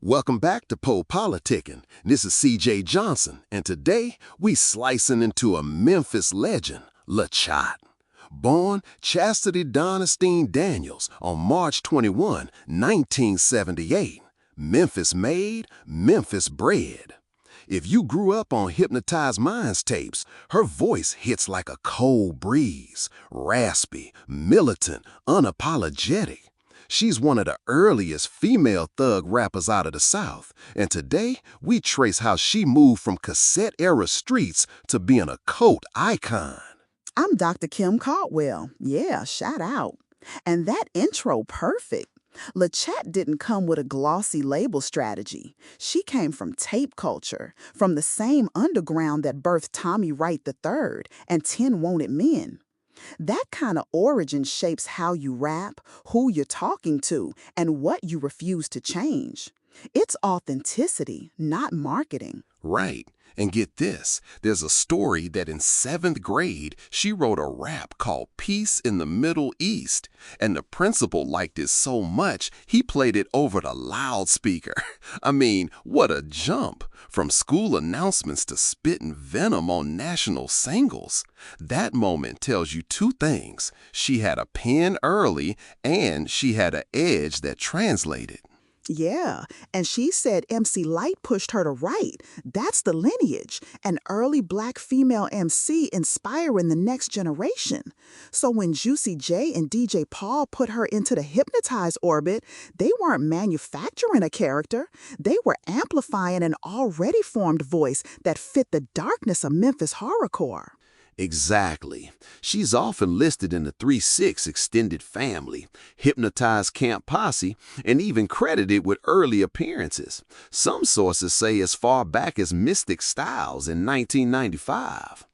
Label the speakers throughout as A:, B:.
A: Welcome back to PoPolitickin. This is CJ Johnson, and today we slicing into a Memphis legend, LaChat. Born Chastity Donestine Daniels on March 21, 1978. Memphis made, Memphis bred. If you grew up on Hypnotize Minds tapes, her voice hits like a cold breeze, raspy, militant, unapologetic. She's one of the earliest female thug rappers out of the South, and today we trace how she moved from cassette-era streets to being a cult icon.
B: I'm Dr. Kim Caldwell. Yeah, shout out. And that intro perfect. LaChat didn't come with a glossy label strategy. She came from tape culture, from the same underground that birthed Tommy Wright III and 10 Wanted Men. That kind of origin shapes how you rap, who you're talking to, and what you refuse to change. It's authenticity, not marketing.
A: Right. And get this, there's a story that in 7th grade, she wrote a rap called Peace in the Middle East, and the principal liked it so much, he played it over the loudspeaker. I mean, what a jump! From school announcements to spitting venom on national singles. That moment tells you two things. She had a pen early, and she had an edge that translated.
B: Yeah, and she said MC Light pushed her to write. That's the lineage, an early black female MC inspiring the next generation. So when Juicy J and DJ Paul put her into the Hypnotize orbit, they weren't manufacturing a character. They were amplifying an already formed voice that fit the darkness of Memphis horrorcore.
A: Exactly. She's often listed in the 3-6 extended family, Hypnotize Camp Posse, and even credited with early appearances. Some sources say as far back as Mystic Styles in 1995.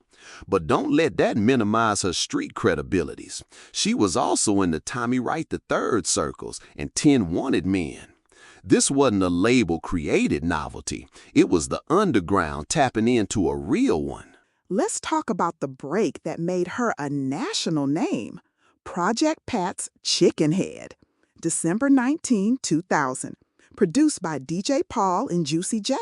A: But don't let that minimize her street credibilities. She was also in the Tommy Wright III circles and 10 Wanted Men. This wasn't a label-created novelty. It was the underground tapping into a real one.
B: Let's talk about the break that made her a national name. Project Pat's Chicken Head. December 19, 2000. Produced by DJ Paul and Juicy J.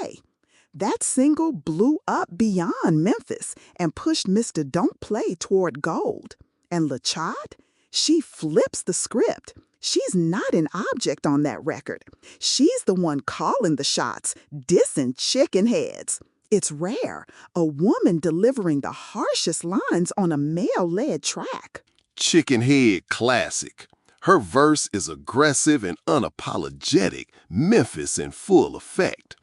B: That single blew up beyond Memphis and pushed Mr. Don't Play toward gold. And LaChat? She flips the script. She's not an object on that record. She's the one calling the shots, dissing chicken heads. It's rare, a woman delivering the harshest lines on a male-led track.
A: Chicken Head classic. Her verse is aggressive and unapologetic, Memphis in full effect.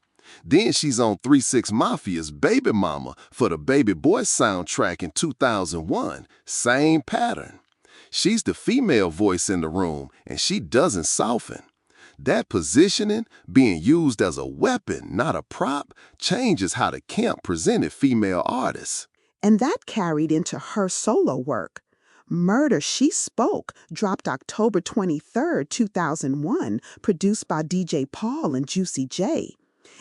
A: Then she's on 3-6 Mafia's Baby Mama for the Baby Boy soundtrack in 2001. Same pattern. She's the female voice in the room, and she doesn't soften. That positioning, being used as a weapon, not a prop, changes how the camp presented female artists.
B: And that carried into her solo work. Murder She Spoke dropped October 23, 2001, produced by DJ Paul and Juicy J.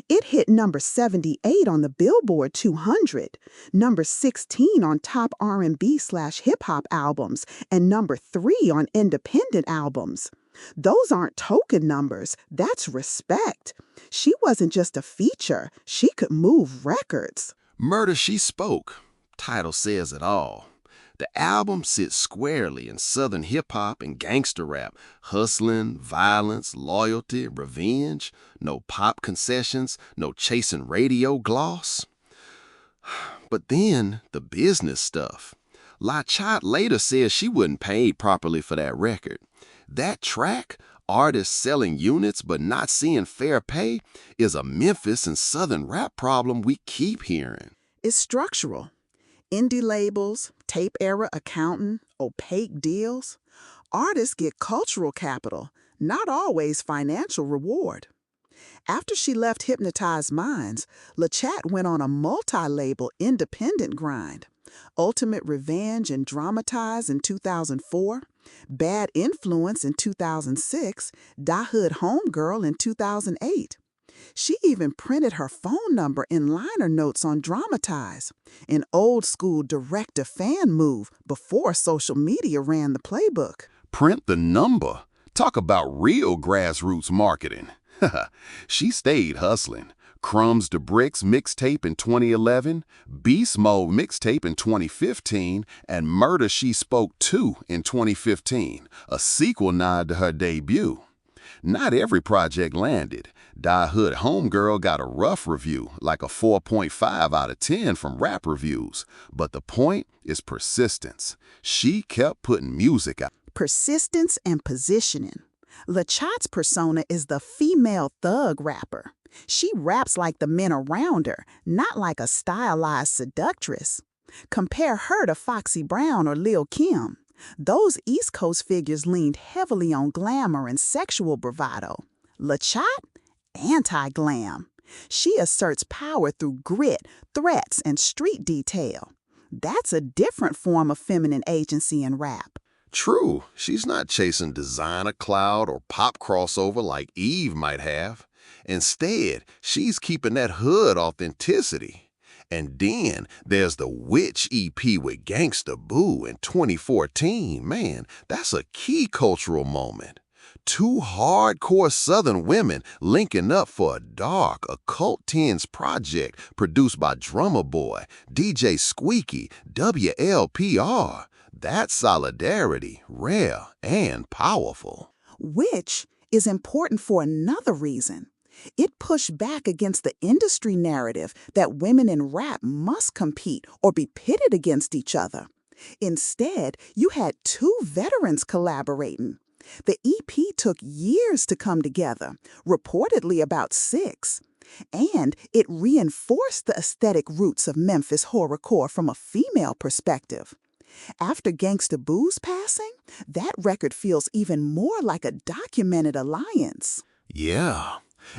B: It hit number 78 on the Billboard 200, number 16 on top R&B/hip-hop albums, and number 3 on independent albums. Those aren't token numbers, that's respect. She wasn't just a feature, she could move records.
A: Murder She Spoke. Title says it all. The album sits squarely in Southern hip-hop and gangster rap, hustling, violence, loyalty, revenge, no pop concessions, no chasing radio gloss. But then, the business stuff. LaChat later says she wasn't paid properly for that record. That track, artists selling units but not seeing fair pay, is a Memphis and Southern rap problem we keep hearing.
B: It's structural. Indie labels, tape-era accounting, opaque deals. Artists get cultural capital, not always financial reward. After she left Hypnotize Minds, LaChat went on a multi-label independent grind. Ultimate Revenge and Dramatize in 2004, Bad Influence in 2006, Da Hood Homegirl in 2008. She even printed her phone number in liner notes on Dramatize, an old-school direct-to-fan move before social media ran the playbook.
A: Print the number. Talk about real grassroots marketing. She stayed hustling. Crumbs to Bricks mixtape in 2011, Beast Mode mixtape in 2015, and Murder She Spoke 2 in 2015, a sequel nod to her debut. Not every project landed. Die Hood Homegirl got a rough review, like a 4.5 out of 10 from Rap Reviews. But the point is persistence. She kept putting music out.
B: Persistence and positioning. LaChat's persona is the female thug rapper. She raps like the men around her, not like a stylized seductress. Compare her to Foxy Brown or Lil' Kim. Those East Coast figures leaned heavily on glamour and sexual bravado. LaChat? Anti-glam. She asserts power through grit, threats, and street detail. That's a different form of feminine agency in rap.
A: True, she's not chasing designer cloud or pop crossover like Eve might have. Instead, she's keeping that hood authenticity. And then there's the Witch EP with Gangsta Boo in 2014. Man, that's a key cultural moment. Two hardcore Southern women linking up for a dark, occult-tinged project produced by Drummer Boy, DJ Squeaky, WLPR. That's solidarity, rare and powerful.
B: Which is important for another reason. It pushed back against the industry narrative that women in rap must compete or be pitted against each other. Instead, you had two veterans collaborating. The EP took years to come together, reportedly about 6. And it reinforced the aesthetic roots of Memphis horrorcore from a female perspective. After Gangsta Boo's passing, that record feels even more like a documented alliance.
A: Yeah,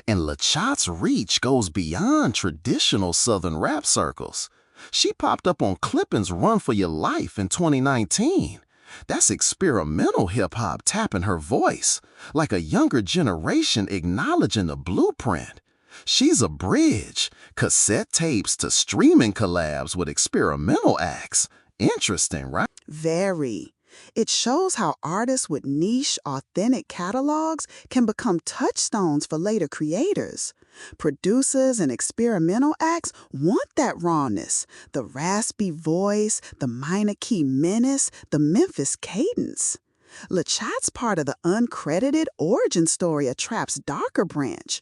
A: and LaChat's reach goes beyond traditional Southern rap circles. She popped up on Clippin's Run for Your Life in 2019. That's experimental hip-hop tapping her voice, like a younger generation acknowledging the blueprint. She's a bridge, cassette tapes to streaming collabs with experimental acts. Interesting, right?
B: Very. It shows how artists with niche, authentic catalogs can become touchstones for later creators. Producers and experimental acts want that rawness, the raspy voice, the minor key menace, the Memphis cadence. LaChat's part of the uncredited origin story of Trap's darker branch.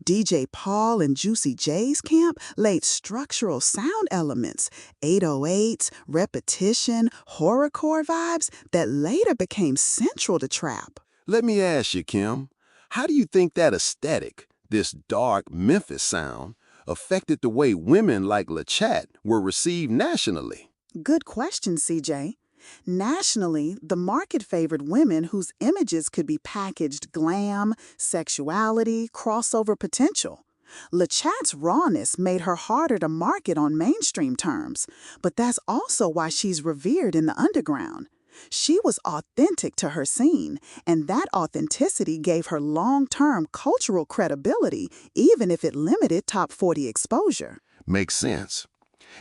B: DJ Paul and Juicy J's camp laid structural sound elements, 808s, repetition, horrorcore vibes that later became central to Trap.
A: Let me ask you, Kim, how do you think that aesthetic, this dark Memphis sound, affected the way women like LaChat were received nationally?
B: Good question, CJ. Nationally, the market favored women whose images could be packaged glam, sexuality, crossover potential. LaChat's rawness made her harder to market on mainstream terms, but that's also why she's revered in the underground. She was authentic to her scene, and that authenticity gave her long-term cultural credibility, even if it limited top 40 exposure.
A: Makes sense.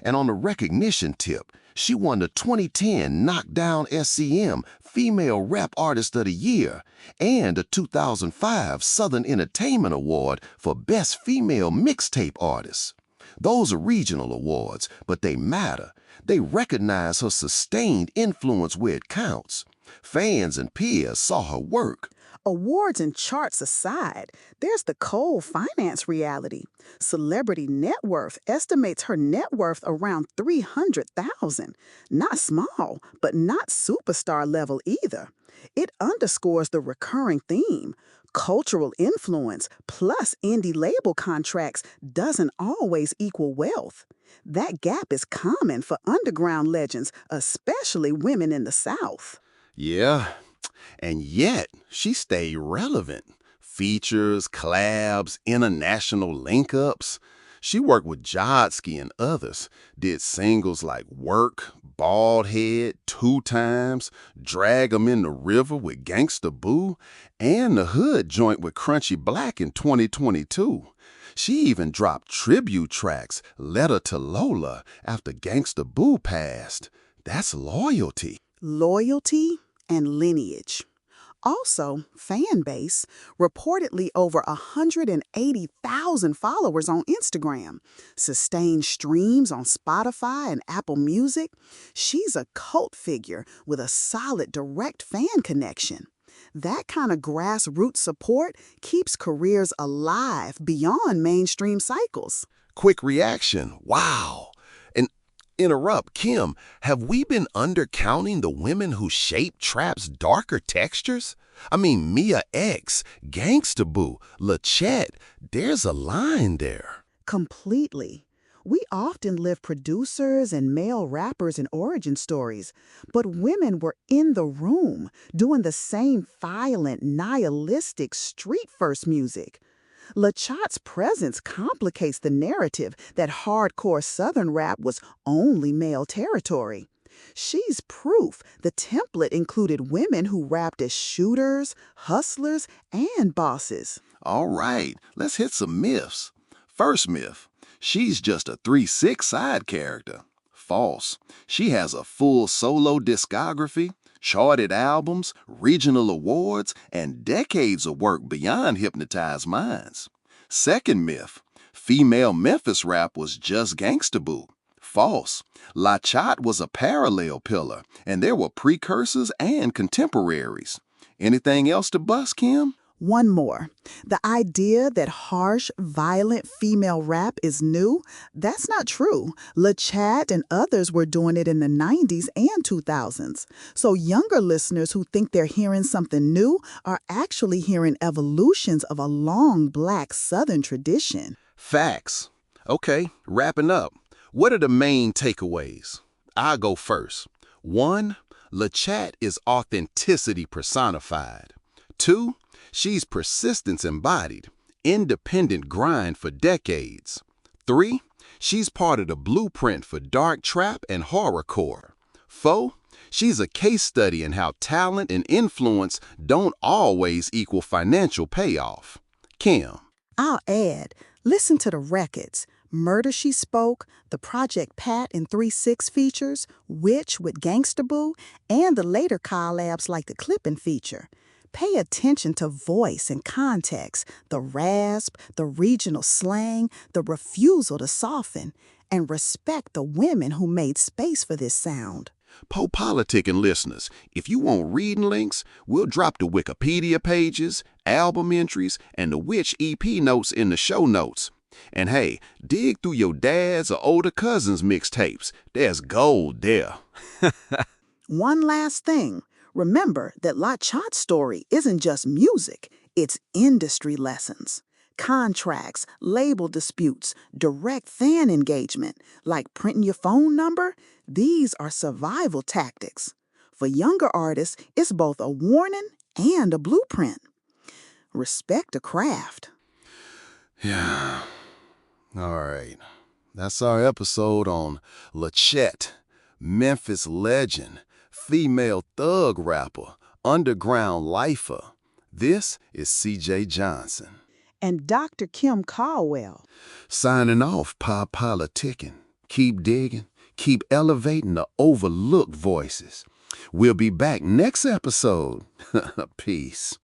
A: And on the recognition tip, she won the 2010 Knockdown SCM Female Rap Artist of the Year and the 2005 Southern Entertainment Award for Best Female Mixtape Artist. Those are regional awards, but they matter. They recognize her sustained influence where it counts. Fans and peers saw her work.
B: Awards and charts aside, there's the cold finance reality. Celebrity Net Worth estimates her net worth around $300,000. Not small, but not superstar level either. It underscores the recurring theme. Cultural influence plus indie label contracts doesn't always equal wealth. That gap is common for underground legends, especially women in the South.
A: Yeah. And yet, she stayed relevant. Features, collabs, international link-ups. She worked with Jodsky and others, did singles like Work, Bald Head, 2 Times, Drag 'em in the River with Gangsta Boo, and the Hood joint with Crunchy Black in 2022. She even dropped tribute tracks, Letter to Lola, after Gangsta Boo passed. That's loyalty.
B: Loyalty and lineage. Also, fan base, reportedly over 180,000 followers on Instagram, sustained streams on Spotify and Apple Music. She's a cult figure with a solid direct fan connection. That kind of grassroots support keeps careers alive beyond mainstream cycles.
A: Quick reaction. Wow. And interrupt, Kim, have we been undercounting the women who shape trap's darker textures? I mean, Mia X, Gangsta Boo, Lachette, there's a line there.
B: Completely. We often live producers and male rappers in origin stories, but women were in the room doing the same violent, nihilistic street-first music. LaChat's presence complicates the narrative that hardcore Southern rap was only male territory. She's proof the template included women who rapped as shooters, hustlers, and bosses.
A: All right, let's hit some myths. First myth, she's just a 3-6 side character. False. She has a full solo discography, charted albums, regional awards, and decades of work beyond Hypnotize Minds. Second myth, female Memphis rap was just Gangsta Boo. False. La Chat was a parallel pillar, and there were precursors and contemporaries. Anything else to bust, Kim?
B: One more. The idea that harsh, violent female rap is new, that's not true. LaChat and others were doing it in the 90s and 2000s. So younger listeners who think they're hearing something new are actually hearing evolutions of a long Black Southern tradition.
A: Facts. Okay, wrapping up. What are the main takeaways? I'll go first. 1. LaChat is authenticity personified. 2. She's persistence embodied, independent grind for decades. 3. She's part of the blueprint for dark trap and horrorcore. 4. She's a case study in how talent and influence don't always equal financial payoff. Kim.
B: I'll add, listen to the records. Murder She Spoke, the Project Pat and 3-6 features, Witch with Gangsta Boo, and the later collabs like the Clippin' feature. Pay attention to voice and context, the rasp, the regional slang, the refusal to soften, and respect the women who made space for this sound.
A: PoPolitickin listeners, if you want reading links, we'll drop the Wikipedia pages, album entries, and the Witch EP notes in the show notes. And hey, dig through your dad's or older cousin's mixtapes. There's gold there.
B: One last thing. Remember that La Chat's story isn't just music, it's industry lessons. Contracts, label disputes, direct fan engagement, like printing your phone number, these are survival tactics. For younger artists, it's both a warning and a blueprint. Respect the craft.
A: Yeah. All right. That's our episode on Lachette, Memphis legend, female thug rapper, underground lifer. This is CJ Johnson.
B: And Dr. Kim Caldwell.
A: Signing off, PoPolitickin. Keep digging, keep elevating the overlooked voices. We'll be back next episode. Peace.